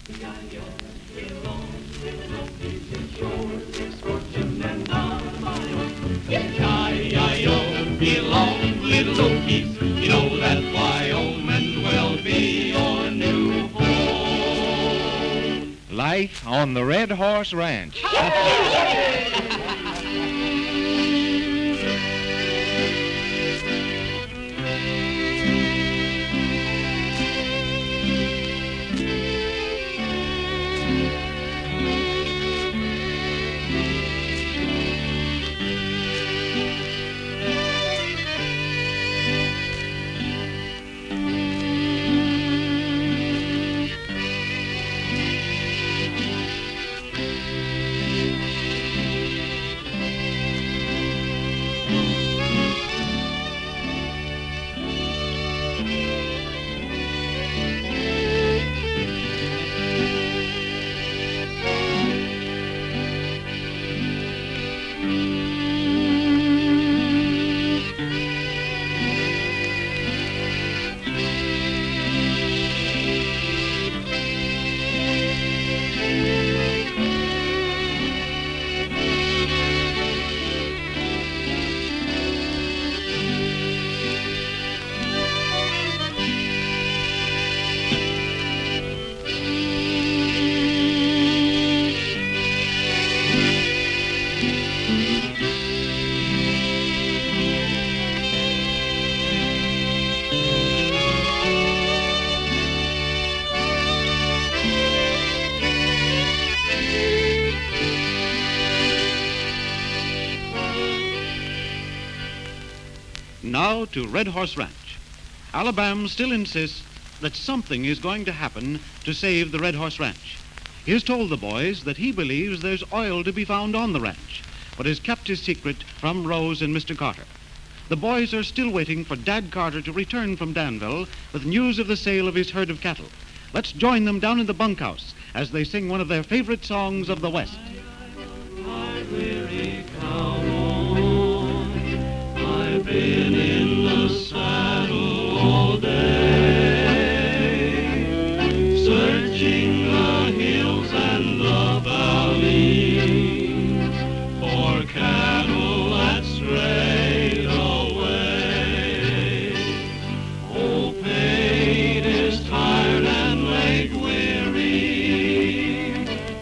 E-I-E-I-O, belong, little Okies. You know that Wyoming will be your new home. Life on the Red Horse Ranch. Now to Red Horse Ranch. Alabam still insists that something is going to happen to save the Red Horse Ranch. He has told the boys that he believes there's oil to be found on the ranch, but has kept his secret from Rose and Mr. Carter. The boys are still waiting for Dad Carter to return from Danville with news of the sale of his herd of cattle. Let's join them down in the bunkhouse as they sing one of their favorite songs of the West. I've been in the saddle all day, searching the hills and the valleys for cattle that strayed away. Old Pate is tired and leg weary,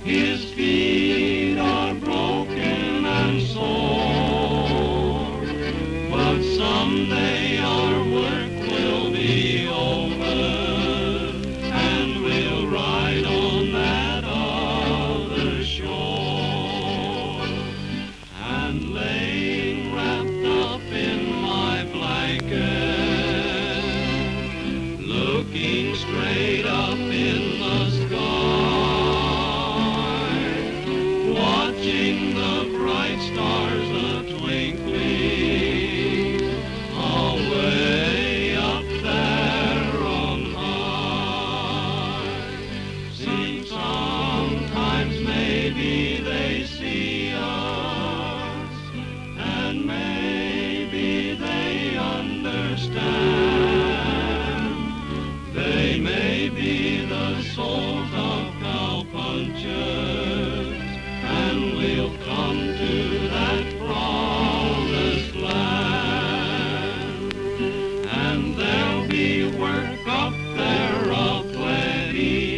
his feet are broken and sore. Someday our work will be over, and we'll ride on that other shore. And laying wrapped up in my blanket, looking straight up in the sky, watching the bright stars a-twinkling. Way up there on high, seems sometimes maybe they see us, and maybe they understand. They may be the souls of cowpunchers, and we'll come to that promised land. And there'll be work up there a-plenty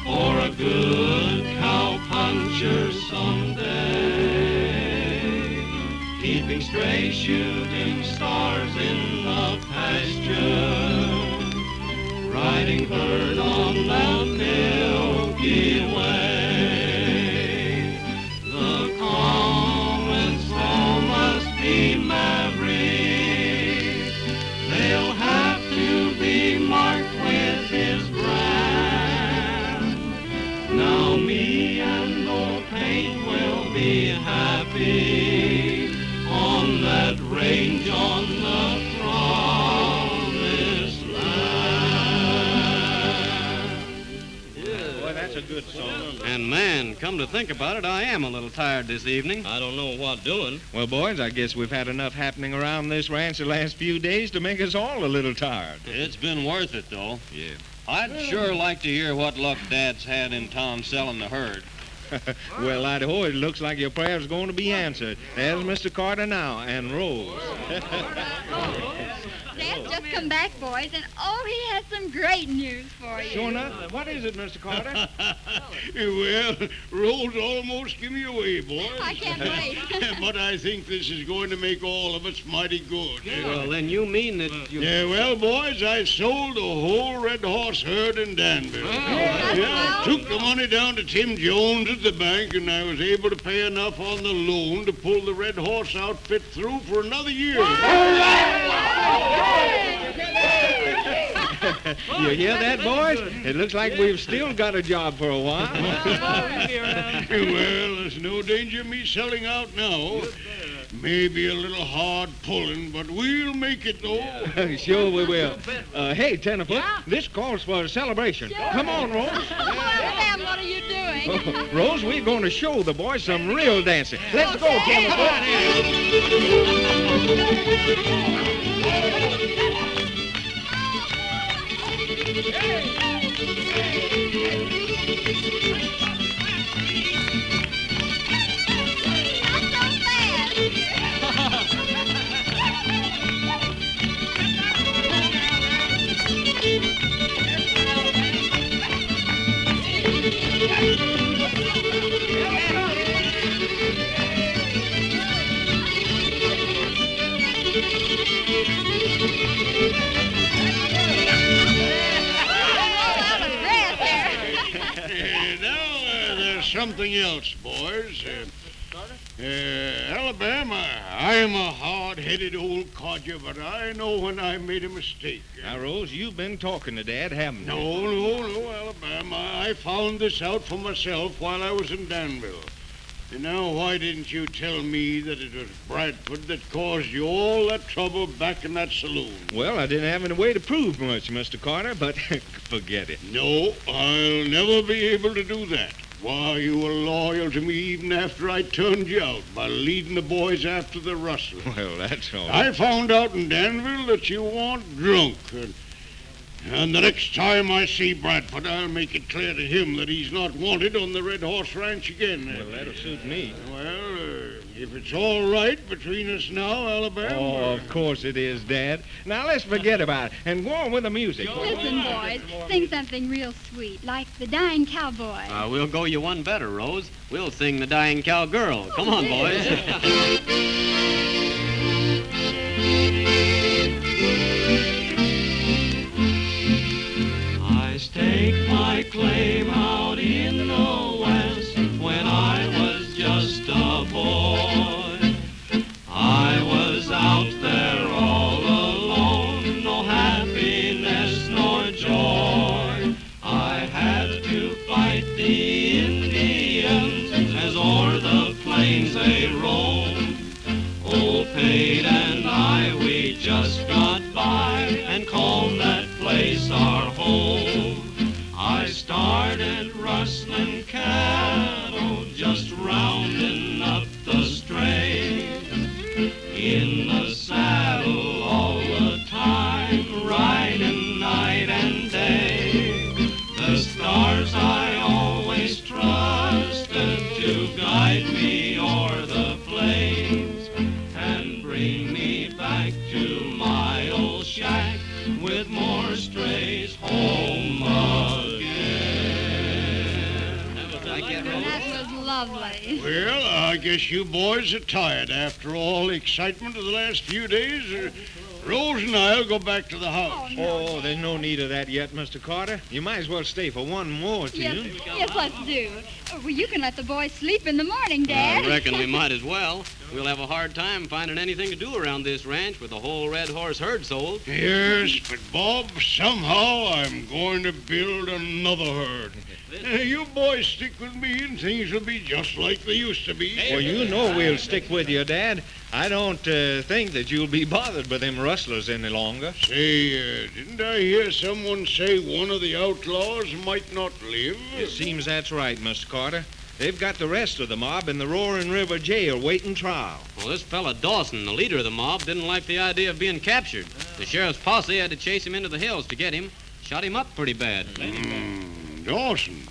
for a good cowpuncher someday, keeping stray shooting stars in the pasture, riding herd on the Milky Way. The common soul must be maverick, they'll have to be marked with his brand. Now me and old Pate will be happy on that range on the promised land. Boy, that's a good song. And, man, come to think about it, I am a little tired this evening. I don't know what doing. Well, boys, I guess we've had enough happening around this ranch the last few days to make us all a little tired. It's been worth it, though. Yeah. I'd sure like to hear what luck Dad's had in town selling the herd. Well, Idaho, it looks like your prayer's going to be answered. There's Mr. Carter now, and Rose. Dad's just come back, boys, and he has some great news for you. Sure enough. What is it, Mr. Carter? Well, Rose almost give me away, boys. I can't wait. But I think this is going to make all of us mighty good. Well, then you mean that you... Yeah, well, boys, I sold the whole red horse herd in Danville. Wow. Took the money down to Tim Jones at the bank, and I was able to pay enough on the loan to pull the red horse outfit through for another year. You hear that, boys? It looks like we've still got a job for a while. Well, there's no danger of me selling out now. Maybe a little hard pulling, but we'll make it, though. Sure we will. Hey, Tenderfoot, this calls for a celebration. Come on, Rose. Sam, what are you doing? Rose, we're going to show the boys some real dancing. Let's go, Tenderfoot. Something else, boys. Alabama, I'm a hard-headed old codger, but I know when I made a mistake. Now, Rose, you've been talking to Dad, haven't you? No, Alabama. I found this out for myself while I was in Danville. And now, why didn't you tell me that it was Bradford that caused you all that trouble back in that saloon? Well, I didn't have any way to prove much, Mr. Carter, but forget it. No, I'll never be able to do that. Why, you were loyal to me even after I turned you out by leading the boys after the rustler. Well, that's all. I found out in Danville that you weren't drunk. And the next time I see Bradford, I'll make it clear to him that he's not wanted on the Red Horse Ranch again. Well, that'll suit me. Well, if it's all right between us now, Alabama. Oh, of course it is, Dad. Now, let's forget about it and go on with the music. Listen, boys, sing something real sweet, like The Dying Cowboy. We'll go you one better, Rose. We'll sing The Dying Cowgirl. Come on, boys. I staked my claim out in the west when I was just a boy. I was out there all alone, no happiness nor joy. I had to fight the Indians as o'er the plains they roamed. Old Pate and I, we just got by and called that place our home. I started rustling cattle, just rounding up the strays. In the saddle all the time, riding night and day. The stars I always trusted to guide me o'er the plains and bring me back to my old shack with more strays home again. That was lovely. Well, I guess you boys are tired after all the excitement of the last few days. Rose and I'll go back to the house. Oh, there's no need of that yet, Mr. Carter. You might as well stay for one more tune. Yes, let's do. Well, you can let the boys sleep in the morning, Dad. I reckon we might as well. We'll have a hard time finding anything to do around this ranch with the whole red horse herd sold. Yes, but Bob, somehow I'm going to build another herd. You boys stick with me and things will be just like they used to be. Well, you know we'll stick with you, Dad. I don't think that you'll be bothered by them rustlers any longer. Say, didn't I hear someone say one of the outlaws might not live? It seems that's right, Mr. Carter. They've got the rest of the mob in the Roaring River jail waiting trial. Well, this fella Dawson, the leader of the mob, didn't like the idea of being captured. The sheriff's posse had to chase him into the hills to get him. Shot him up pretty bad. Dawson.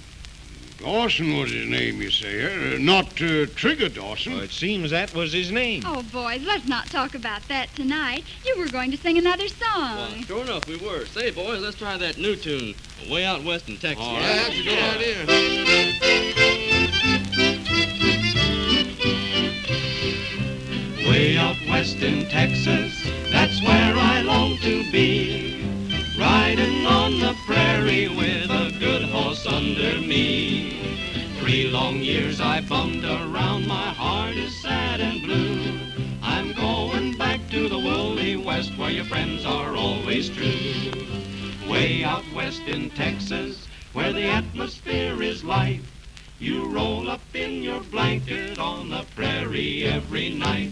Dawson was his name, you say, not Trigger Dawson. Well, it seems that was his name. Oh, boys, let's not talk about that tonight. You were going to sing another song. Well, sure enough, we were. Say, boys, let's try that new tune, Way Out West in Texas. All right. Yeah, that's a good idea. Way out west in Texas, that's where I long to be. Riding on the prairie with a good horse under me. 3 long years I bummed around, my heart is sad and blue. I'm going back to the woolly west where your friends are always true. Way out west in Texas, where the atmosphere is light. You roll up in your blanket on the prairie every night.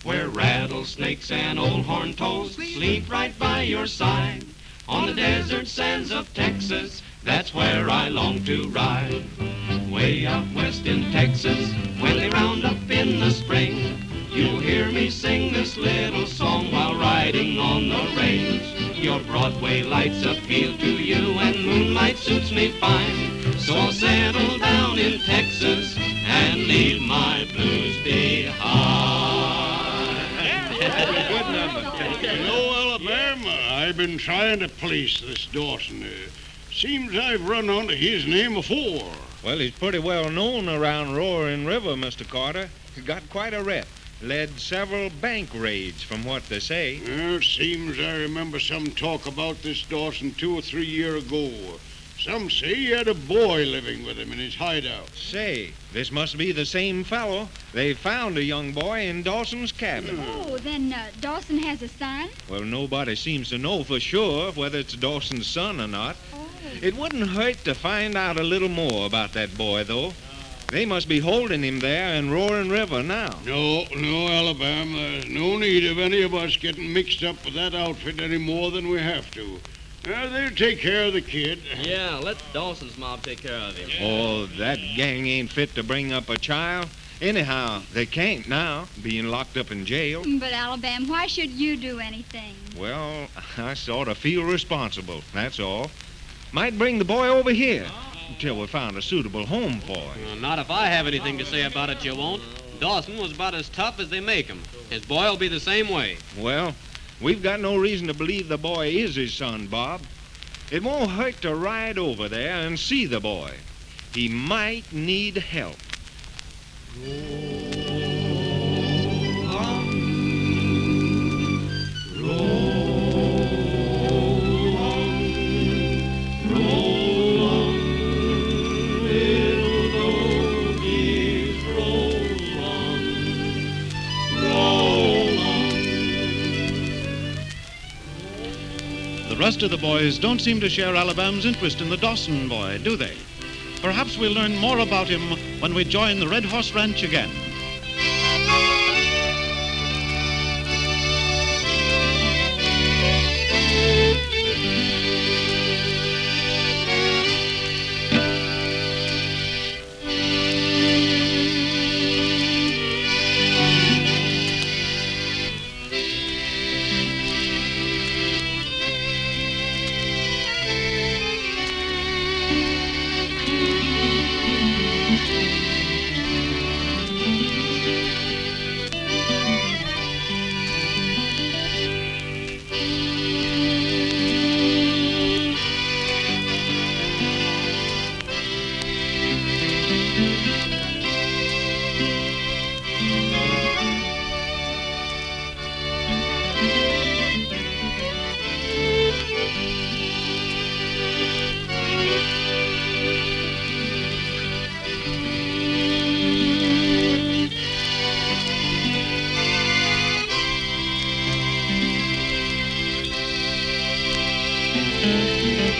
Where rattlesnakes and old horned toads sleep right by your side. On the desert sands of Texas, that's where I long to ride. Way out west in Texas, when they round up in the spring, you'll hear me sing this little song while riding on the range. Your Broadway lights appeal to you and moonlight suits me fine. So I'll settle down in Texas and leave my blues behind. Good number. You know, Alabama, I've been trying to place this Dawson. Seems I've run onto his name before. Well, he's pretty well known around Roaring River, Mr. Carter. He's got quite a rep. Led several bank raids, from what they say. Seems I remember some talk about this Dawson 2 or 3 years ago. Some say he had a boy living with him in his hideout. Say, this must be the same fellow. They found a young boy in Dawson's cabin. Oh, then Dawson has a son? Well, nobody seems to know for sure whether it's Dawson's son or not. Oh. It wouldn't hurt to find out a little more about that boy, though. They must be holding him there in Roaring River now. No, Alabama. There's no need of any of us getting mixed up with that outfit any more than we have to. They'll take care of the kid. Yeah, let Dawson's mob take care of him. Oh, that gang ain't fit to bring up a child. Anyhow, they can't now, being locked up in jail. But, Alabam, why should you do anything? Well, I sort of feel responsible, that's all. Might bring the boy over here until we found a suitable home for him. Well, not if I have anything to say about it, you won't. Dawson was about as tough as they make him. His boy'll be the same way. Well, we've got no reason to believe the boy is his son, Bob. It won't hurt to ride over there and see the boy. He might need help. The rest of the boys don't seem to share Alabam's interest in the Dawson boy, do they? Perhaps we'll learn more about him when we join the Red Horse Ranch again.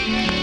Thank you.